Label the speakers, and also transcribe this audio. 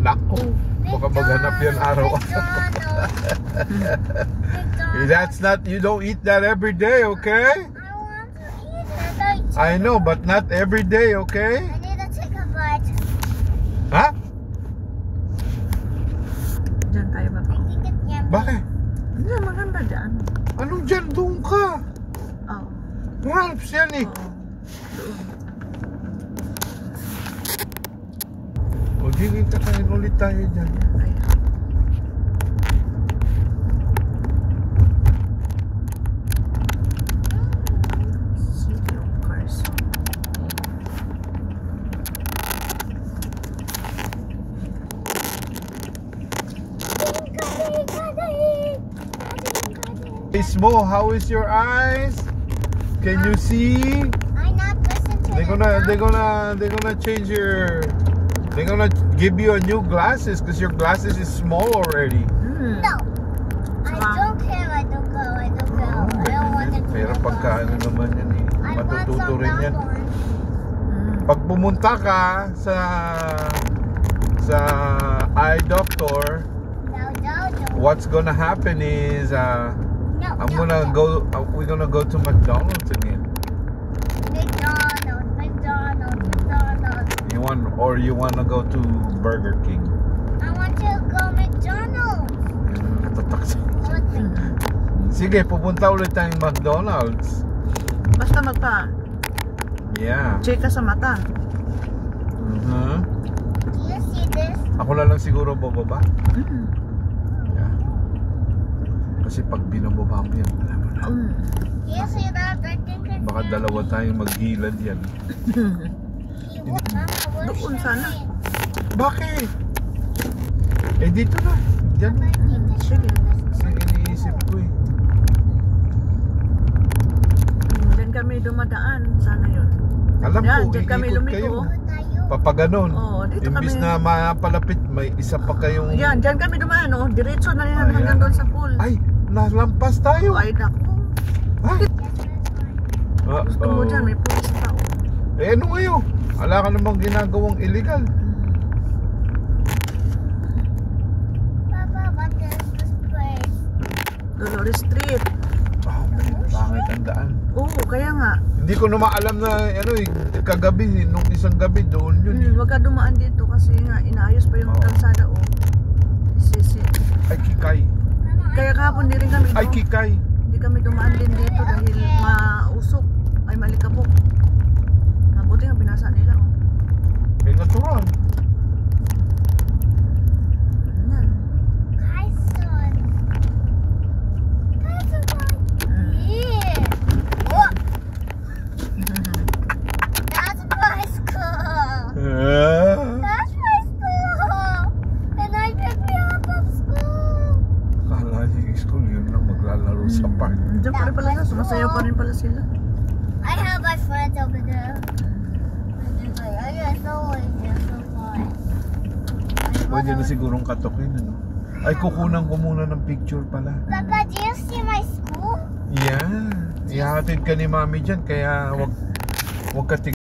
Speaker 1: Nako, baka maghanap yan araw. That's not, you don't eat that every day, okay?
Speaker 2: I want to eat it.
Speaker 1: I know, but not every day, okay?
Speaker 2: I need to take a bite.
Speaker 1: Ha?
Speaker 3: Diyan tayo ba?
Speaker 2: I think it's yummy.
Speaker 1: Bakit?
Speaker 3: Hindi, maganda dyan.
Speaker 1: Anong dyan? Doon ka.
Speaker 3: Oh.
Speaker 1: Ralph's yan eh.
Speaker 3: Oo.
Speaker 1: O, di kakain ulit tayo dyan.
Speaker 3: Ay. City of Carson.
Speaker 1: Ismo, how is your eyes? Can you see?
Speaker 2: I'm not listening to
Speaker 1: They're gonna change your. They're gonna give you a new glasses because your glasses is small already.
Speaker 3: Hmm.
Speaker 2: No. I don't care. I don't go. I don't go. I don't want to do
Speaker 1: Pero
Speaker 2: it.
Speaker 1: pagka ano naman yan eh,
Speaker 2: I want
Speaker 1: matututo
Speaker 2: some
Speaker 1: rin yan.
Speaker 2: popcorn.
Speaker 1: Pag pumunta ka sa eye doctor,
Speaker 2: No.
Speaker 1: what's gonna happen is
Speaker 2: No.
Speaker 1: we're gonna go to McDonald's again.
Speaker 2: McDonald's.
Speaker 1: You wanna go to Burger King?
Speaker 2: I want to go McDonald's.
Speaker 1: Natataksa.
Speaker 2: I want McDonald's.
Speaker 1: Sige, pupunta ulit tayong McDonald's.
Speaker 3: Basta magpa
Speaker 1: Yeah.
Speaker 3: check ka sa mata.
Speaker 1: Mhm.
Speaker 2: Do you see this?
Speaker 1: Ako na lang siguro bababa.
Speaker 3: Mm.
Speaker 1: Yeah. Kasi pag binababa mo yan, alam mo na.
Speaker 2: Do you see that? I think it's
Speaker 1: Baka dalawa tayong maghilad yan.
Speaker 2: Mama,
Speaker 3: Doon sana.
Speaker 1: Bakit? Eh dito na. Diyan na.
Speaker 3: Sige.
Speaker 1: Kasi iniisip ko eh.
Speaker 3: Diyan kami dumadaan. Sana yun.
Speaker 1: Alam
Speaker 3: Yan,
Speaker 1: ko,
Speaker 3: diyan kami
Speaker 1: iikot
Speaker 3: lumiko.
Speaker 1: kayo. Papaganon.
Speaker 3: Oo, dito
Speaker 1: Imbis
Speaker 3: kami.
Speaker 1: na mapalapit, may isa pa kayong...
Speaker 3: Yan, diyan kami dumaan, oh. Diretso na yan hanggang
Speaker 1: Ayan.
Speaker 3: doon sa pool.
Speaker 1: Ay, nalampas tayo.
Speaker 3: Ay, naku.
Speaker 1: Ay.
Speaker 3: Gusto mo dyan, may pulis pa, oh.
Speaker 1: Eh ano ngayon? Wala ka namang ginagawang illegal.
Speaker 2: Papa, what is this place?
Speaker 3: Dolores Street.
Speaker 1: Oh, pangit ang daan.
Speaker 3: Oo, kaya nga.
Speaker 1: Hindi ko naman alam na ano eh, kagabi, nung isang gabi doon yun eh.
Speaker 3: Huwag ka dumaan dito kasi nga inaayos pa yung
Speaker 1: Oo.
Speaker 3: kalsada, oh. Sisi.
Speaker 1: Ay, Kikay.
Speaker 3: Kaya kahapon di rin kami,
Speaker 1: Ay, Kikay.
Speaker 3: Hindi kami dumaan din dito dahil mausok. Ay, malikabok. Mabuti nga binasa nila, oh.
Speaker 1: Eh, natural.
Speaker 3: Yan.
Speaker 2: Tyson. Yeah. What? That's my school. That's my school. And I picked me up from school.
Speaker 1: Akala niya yung school, yun lang maglalaro sa park.
Speaker 3: Diyan pa rin pala sila. Sumasayaw pa rin pala sila.
Speaker 2: I have my friends over there.
Speaker 1: Pwede na sigurong katokin, ano? Ay, kukunan ko muna ng picture pala.
Speaker 2: Papa, do you see my school?
Speaker 1: Yeah. Ihatid ka ni mami dyan, kaya wag ka